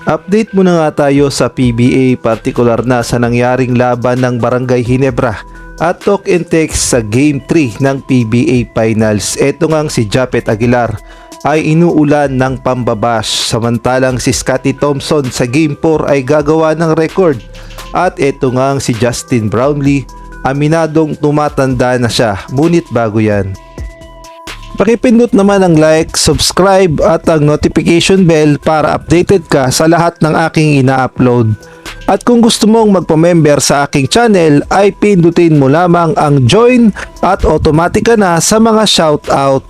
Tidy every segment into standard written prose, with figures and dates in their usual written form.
Update muna nga tayo sa PBA, partikular na sa nangyaring laban ng Barangay Ginebra at talk and text sa Game 3 ng PBA Finals. Ito ngang si Japet Aguilar ay inuulan ng pambabash, samantalang si Scotty Thompson sa Game 4 ay gagawa ng record. At ito ngang si Justin Brownlee, aminadong tumatanda na siya, ngunit bago yan. Pakipindot naman ang like, subscribe at ang notification bell para updated ka sa lahat ng aking ina-upload. At kung gusto mong magpa-member sa aking channel ay pindutin mo lamang ang join at automatic ka na sa mga shoutout.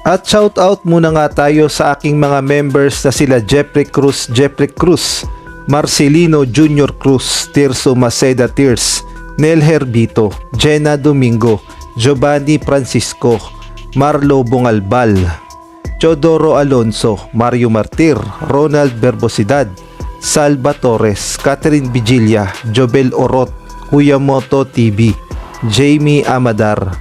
At shoutout muna nga tayo sa aking mga members na sila Jeffrey Cruz, Marcelino Junior Cruz, Tirso Maceda Tirs, Nel Herbito, Jenna Domingo, Giovanni Francisco, Marlo Bungalbal, Chodoro Alonso, Mario Martir, Ronald Berbosidad, Salva Torres, Catherine Vigilla, Jobel Orot, Kuya Moto TV, Jamie Amadar.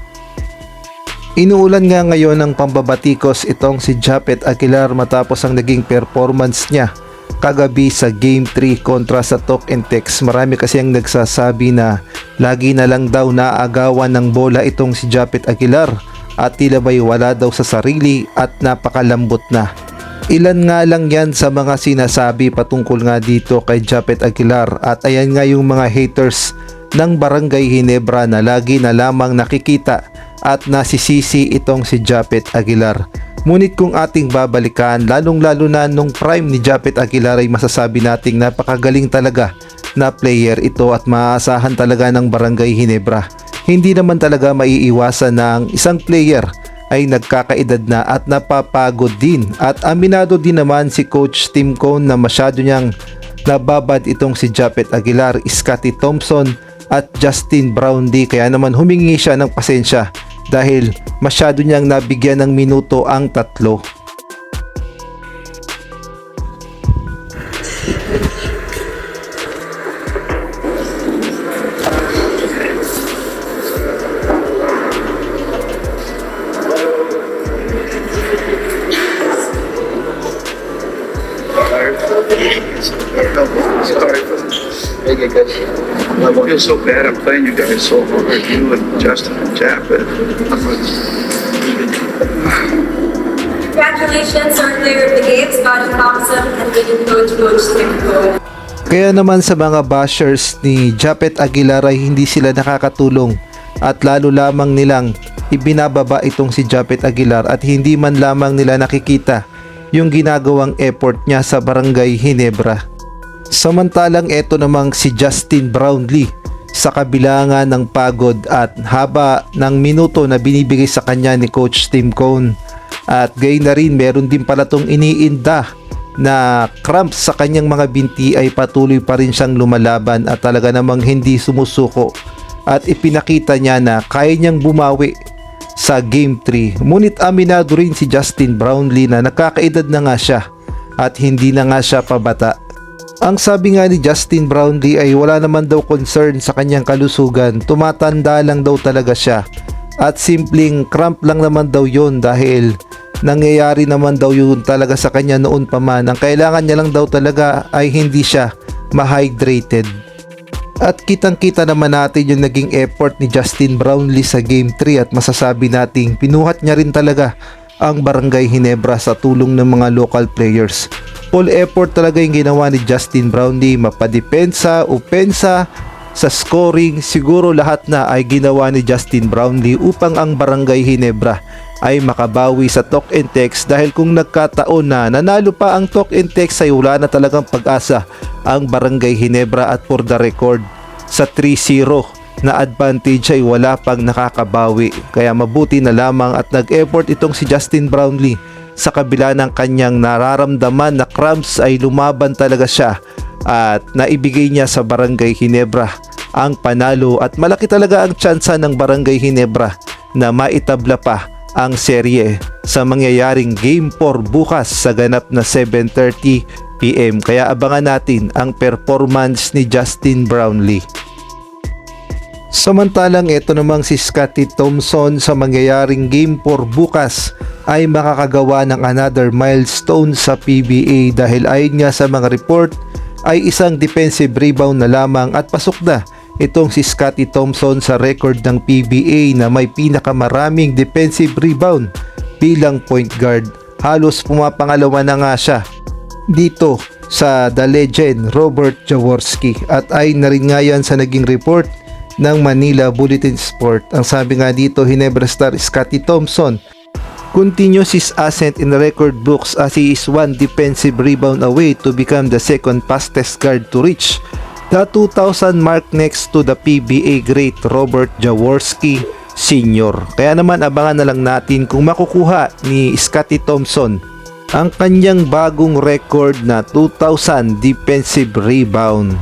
Inuulan nga ngayon ng pambabatikos itong si Japet Aguilar matapos ang naging performance niya kagabi sa Game 3 kontra sa talk and text. Marami kasi ang nagsasabi na lagi na lang daw naagawan ng bola itong si Japet Aguilar at tila ba'y wala daw sa sarili at napakalambot na. Ilan nga lang yan sa mga sinasabi patungkol nga dito kay Japet Aguilar, at ayan nga yung mga haters ng Barangay Ginebra na lagi na lamang nakikita at nasisisi itong si Japet Aguilar. Ngunit kung ating babalikan, lalong lalo na nung prime ni Japet Aguilar, ay masasabi nating napakagaling talaga na player ito at maaasahan talaga ng Barangay Ginebra. Hindi naman talaga maiiwasan na ang isang player ay nagkakaedad na at napapagod din, at aminado din naman si Coach Tim Cone na masyado niyang nababad itong si Japet Aguilar, Scotty Thompson at Justin Brownlee, kaya naman humingi siya ng pasensya dahil masyado niyang nabigyan ng minuto ang tatlo. I feel so bad. I'm playing you guys so hard. You and Justin and Japet. Congratulations, our player of the game, Scotty Thompson, and winning coach Tim Cone. Kaya naman sa mga bashers ni Japet Aguilar ay hindi sila nakakatulong at lalo lamang nilang ibinababa itong si Japet Aguilar at hindi man lamang nila nakikita yung ginagawang effort niya sa Barangay Ginebra. Samantalang eto namang si Justin Brownlee, sa kabila nga ng pagod at haba ng minuto na binibigay sa kanya ni Coach Tim Cone, at gayon na rin meron din pala tong iniinda na cramps sa kanyang mga binti, ay patuloy pa rin siyang lumalaban at talaga namang hindi sumusuko at ipinakita niya na kaya niyang bumawi sa Game 3. Ngunit aminado rin si Justin Brownlee na nakakaedad na nga siya at hindi na nga siya pabata. Ang sabi nga ni Justin Brownlee ay wala naman daw concern sa kanyang kalusugan, tumatanda lang daw talaga siya at simpleng cramp lang naman daw yun dahil nangyayari naman daw yun talaga sa kanya noon pa man. Ang kailangan niya lang daw talaga ay hindi siya ma-hydrated. At kitang kita naman natin yung naging effort ni Justin Brownlee sa Game 3 at masasabi nating pinuhat niya rin talaga ang Barangay Ginebra sa tulong ng mga local players. Full effort talaga yung ginawa ni Justin Brownlee, mapadepensa, opensa, sa scoring, siguro lahat na ay ginawa ni Justin Brownlee upang ang Barangay Ginebra ay makabawi sa talk and text, dahil kung nagkataon na nanalo pa ang talk and text ay wala na talagang pag-asa ang Barangay Ginebra, at for the record sa 3-0 na advantage ay wala pang nakakabawi. Kaya mabuti na lamang at nag-effort itong si Justin Brownlee. Sa kabila ng kanyang nararamdaman na cramps ay lumaban talaga siya at naibigay niya sa Barangay Ginebra ang panalo, at malaki talaga ang tsansa ng Barangay Ginebra na maitabla pa ang serye sa mangyayaring Game 4 bukas sa ganap na 7:30 PM. Kaya abangan natin ang performance ni Justin Brownlee. Samantalang ito namang si Scotty Thompson sa mangyayaring Game 4 bukas ay makakagawa ng another milestone sa PBA dahil ayon nga sa mga report ay isang defensive rebound na lamang at pasok na itong si Scottie Thompson sa record ng PBA na may pinakamaraming defensive rebound bilang point guard. Halos pumapangalawa na nga siya dito sa The Legend Robert Jaworski at ay na rin nga yan sa naging report ng Manila Bulletin Sport. Ang sabi nga dito, Ginebra star Scottie Thompson continues his ascent in the record books as he is one defensive rebound away to become the second fastest guard to reach the 2,000 mark next to the PBA great Robert Jaworski Sr. Kaya naman abangan na lang natin kung makukuha ni Scottie Thompson ang kanyang bagong record na 2,000 defensive rebound.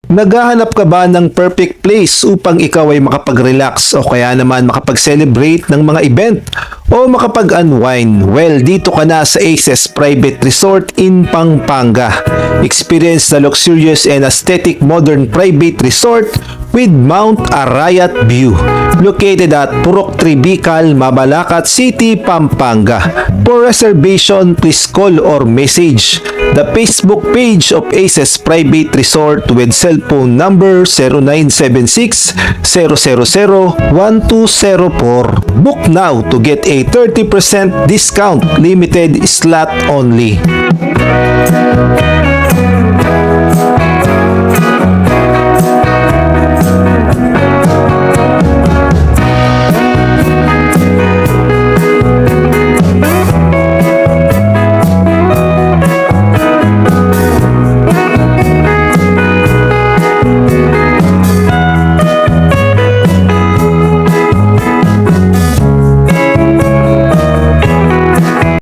Naghahanap ka ba ng perfect place upang ikaw ay makapag-relax o kaya naman makapag-celebrate ng mga event o makapag-unwind? Well, dito ka na sa Aces Private Resort in Pampanga. Experience the luxurious and aesthetic modern private resort with Mount Arayat view. Located at Purok Tribical, Mabalacat City, Pampanga. For reservation, please call or message the Facebook page of Aces Private Resort with cellphone number 0976-000-1204. Book now to get a 30% discount, limited slot only.